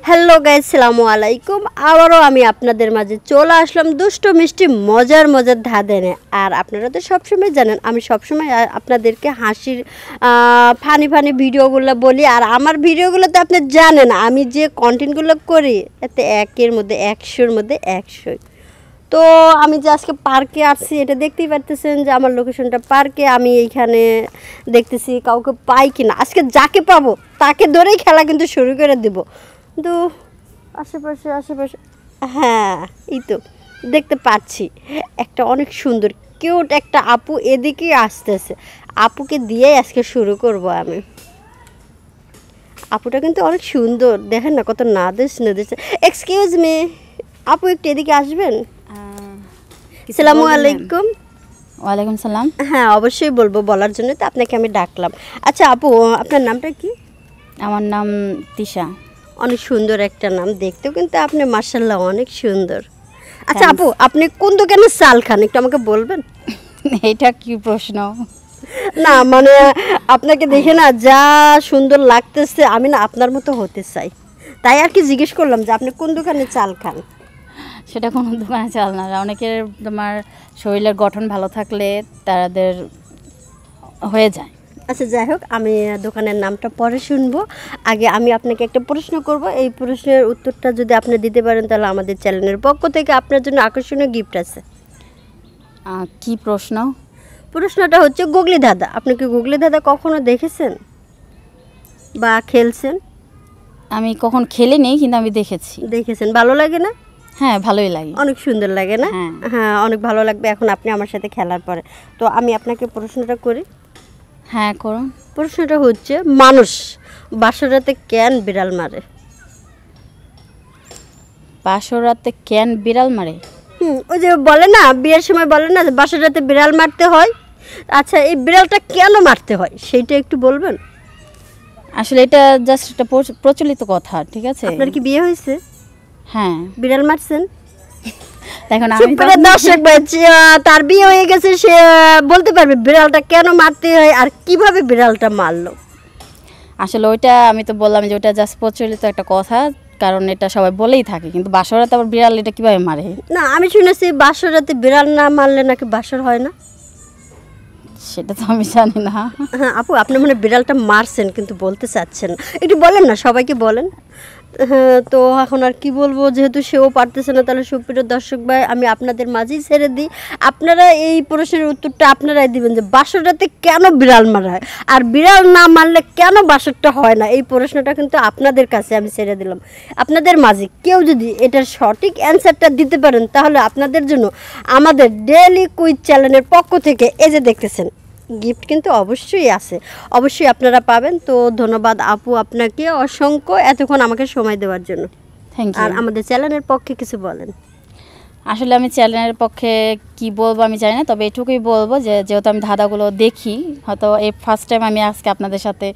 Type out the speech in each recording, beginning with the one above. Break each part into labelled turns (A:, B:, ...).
A: Hello guys, আসসালামু আলাইকুম। আবারও আমি আপনাদের মাঝে চলে আসলাম দুষ্ট মিষ্টি মজার মজার ধাঁধা নিয়ে। আর আপনারা তো সবসময় জানেন আমি সবসময় আপনাদেরকে হাসির ফানি ফানি ভিডিওগুলো বলি। আর আমার ভিডিওগুলোতে আপনি জানেন আমি যে কন্টেন্টগুলো করি এতে একের মধ্যে 100-র মধ্যে 100। তো আমি যে আজকে পার্কে আসছি এটা দেখতেই পারতেছেন যে আমার লোকেশনটা পার্কে। আমি এইখানে দেখতেছি কাউকে পাই কিনা, আজকে যাকে পাবো তাকে ধরেই খেলা কিন্তু শুরু করে দেব। কিন্তু আশেপাশে হ্যাঁ এই তো দেখতে পাচ্ছি একটা অনেক সুন্দর কিউট একটা আপু এদিকে আসতেছে। আপুকে দিয়েই আজকে শুরু করব আমি। আপুটা কিন্তু অনেক সুন্দর, দেখেন না কত নাদেশ। এক্সকিউজ মি, আপু একটু এদিকে আসবেন? আসসালামু আলাইকুম।
B: ওয়ালাইকুম সালাম।
A: হ্যাঁ অবশ্যই বলবো, বলার জন্য তো আপনাকে আমি ডাকলাম। আচ্ছা আপু, আপনার নামটা কি?
B: আমার নাম তিশা।
A: অনেক সুন্দর একটা নাম, দেখতেও কিন্তু আপনি মাশাআল্লাহ অনেক সুন্দর। আচ্ছা আপু, আপনি কোন দোকানে চাল খান একটু আমাকে বলবেন?
B: এটা কি প্রশ্ন?
A: না মানে আপনাকে দেখে না যা সুন্দর লাগতেছে, আমি না আপনার মতো হতে চাই, তাই আর কি জিজ্ঞেস করলাম যে আপনি কোন দোকানে চাল খান।
B: সেটা কোনো দোকানে চাল না, অনেকের তোমার শরীরের গঠন ভালো থাকলে তাদের হয়ে যায়।
A: আচ্ছা যাই হোক, আমি দোকানের নামটা পরে শুনবো। আগে আমি আপনাকে একটা প্রশ্ন করব, এই প্রশ্নের উত্তরটা যদি আপনি দিতে পারেন তাহলে আমাদের চ্যানেলের পক্ষ থেকে আপনার জন্য আকর্ষণীয় গিফট আছে।
B: কি প্রশ্ন?
A: প্রশ্নটা হচ্ছে গুগলি ধাঁধা। আপনি কি গুগলি ধাঁধা কখনো দেখেছেন বা খেলছেন?
B: আমি কখন খেলিনি, কিন্তু আমি
A: দেখেছেন। ভালো লাগে না?
B: হ্যাঁ ভালোই লাগে।
A: অনেক সুন্দর লাগে না? হ্যাঁ অনেক ভালো লাগবে এখন আপনি আমার সাথে খেলার পরে। তো আমি আপনাকে প্রশ্নটা করি।
B: হ্যাঁ করুন।
A: প্রশ্নটা হচ্ছে, মানুষ বাসরাতে কেন বিড়াল মারে?
B: বাসরাতে কেন বিড়াল মারে?
A: ওই যে বলে না বিয়ের সময় বলে না বাসরাতে বিড়াল মারতে হয়। আচ্ছা এই বিড়ালটা কেন মারতে হয় সেইটা একটু বলবেন?
B: আসলে এটা জাস্ট একটা প্রচলিত কথা, ঠিক আছে?
A: আপনার কি বিয়ে হয়েছে?
B: হ্যাঁ।
A: বিড়াল মারছেন?
B: দেখুন
A: দর্শক তার বিয়ে হয়ে গেছে, সে বলতে পারবে বিড়ালটা কেন মারতে হয় আর কিভাবে বিড়ালটা মারলো।
B: আসলে ওইটা আমি তো বললাম যে ওটা জাস্ট প্রচলিত একটা কথা, কারণ এটা সবাই বলেই থাকে, কিন্তু বাসরাতে আবার বিড়াল এটা কিভাবে মারে?
A: না আমি শুনেছি বাসরাতে বিড়াল না মারলে নাকি বাসর হয় না।
B: সেটা তো আমি জানি না।
A: হ্যাঁ আপু, আপনি মানে বিড়ালটা মারছেন কিন্তু বলতে চাচ্ছেন, একটু বলেন না, সবাইকে বলেন। হ্যাঁ তো এখন আর কি বলবো, যেহেতু সেও পারতেছে না তাহলে সুপ্রিয় দর্শক ভাই আমি আপনাদের মাঝেই ছেড়ে দিই। আপনারা এই প্রশ্নের উত্তরটা আপনারাই দিবেন যে বাসরটাতে কেন বিড়াল মারা হয় আর বিড়াল না মারলে কেন বাসরটা হয় না। এই প্রশ্নটা কিন্তু আপনাদের কাছে আমি ছেড়ে দিলাম। আপনাদের মাঝে কেউ যদি এটার সঠিক অ্যান্সারটা দিতে পারেন তাহলে আপনাদের জন্য আমাদের ডেইলি কুইজ চ্যানেলের পক্ষ থেকে এই যে দেখতেছেন গিফট কিন্তু অবশ্যই আছে, অবশ্যই আপনারা পাবেন। তো ধন্যবাদ আপু আপনাকে অসংখ্য এতক্ষণ আমাকে সময় দেওয়ার জন্য।
B: Thank you.
A: আর আমাদের চ্যানেলের পক্ষে কিছু বলেন।
B: আসলে আমি চ্যানেলের পক্ষে কি বলবো আমি জানি না, তবে এটুকুই বলবো যে যেহেতু আমি ধাঁধাগুলো দেখি, হয়তো এই ফার্স্ট টাইম আমি আজকে আপনাদের সাথে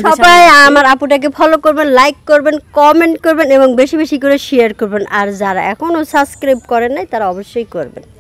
A: সবাই আমার আপুটাকে ফলো করবেন, লাইক করবেন, কমেন্ট করবেন এবং বেশি বেশি করে শেয়ার করবেন। আর যারা এখনও সাবস্ক্রাইব করেন নাই তারা অবশ্যই করবেন।